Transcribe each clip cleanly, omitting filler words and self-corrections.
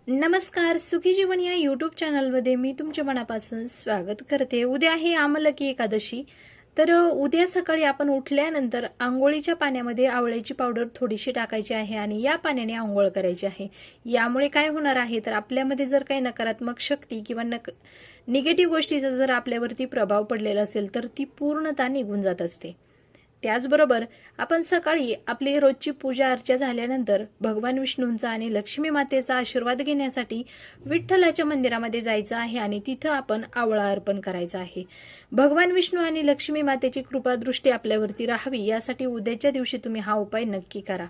नमस्कार, सुखी जीवन या यूट्यूब चॅनलमध्ये मी तुमच्या मनापासून स्वागत करते। उद्या आहे आमलकी एकादशी। तर उद्या सकाळी आपण उठल्यानंतर आंघोळीच्या पाण्यामध्ये आवळ्याची पावडर थोडीशी टाकायची आहे आणि या पाण्याने आंघोळ करायची आहे। यामुळे काय होणार आहे तर आपल्यामध्ये जर काही नकारात्मक शक्ती किंवा निगेटिव्ह गोष्टीचा जर आपल्यावरती प्रभाव पडलेला असेल तर ती पूर्णतः निघून जात असते। त्याचबरोबर आपण सकाळी आपली रोजची पूजा अर्चा झाल्यानंतर भगवान विष्णूंचा आणि लक्ष्मी मातेचा आशीर्वाद घेण्यासाठी विठ्ठलाच्या मंदिरामध्ये जायचं आहे आणि तिथं आपण आवळा अर्पण करायचा आहे। भगवान विष्णू आणि लक्ष्मी मातेची कृपादृष्टी आपल्यावरती राहावी यासाठी उद्याच्या दिवशी तुम्ही हा उपाय नक्की करा।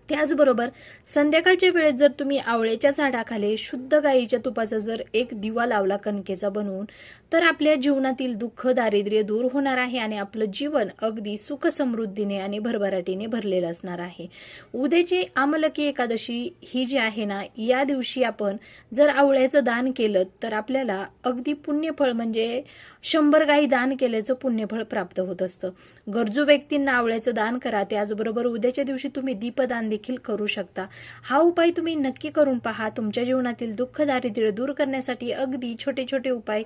त्याचबरोबर संध्याकाळच्या वेळेत जर तुम्ही आवळ्याच्या झाडाखाली शुद्ध गाईच्या तुपाचा जर एक दिवा लावला कणकेचा बनवून तर आपल्या जीवनातील दुःख दारिद्र्य दूर होणार आहे आणि आपलं जीवन अगदी सुख समृद्धीने आणि भरभराटीने भरलेलं असणार आहे। उद्याची आमलकी एकादशी ही जी आहे ना, या दिवशी आपण जर आवळ्याचं दान केलं तर आपल्याला अगदी पुण्यफळ म्हणजे 100 गाई दान केल्याचं पुण्यफळ प्राप्त होत असतं। गरजू व्यक्तींना आवळ्याचं दान करा। त्याचबरोबर उद्याच्या दिवशी तुम्ही दीपदान देखील करू शकता। हा उपाय तुम्ही नक्की करून पहा। तुमच्या जीवनातील दुःख दारिद्र्य दूर करण्यासाठी अगदी छोटे छोटे उपाय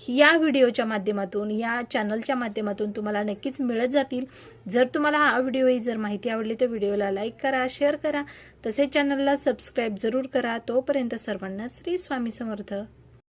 या व्हिडिओच्या माध्यमातून या चॅनलच्या माध्यमातून तुम्हाला नक्कीच मिळत जातील। जर तुम्हाला हा व्हिडिओ जर माहिती आवडली तर व्हिडिओला लाईक करा, शेअर करा, तसेच चॅनलला सबस्क्राईब जरूर करा। तोपर्यंत सर्वांना श्री स्वामी समर्थ।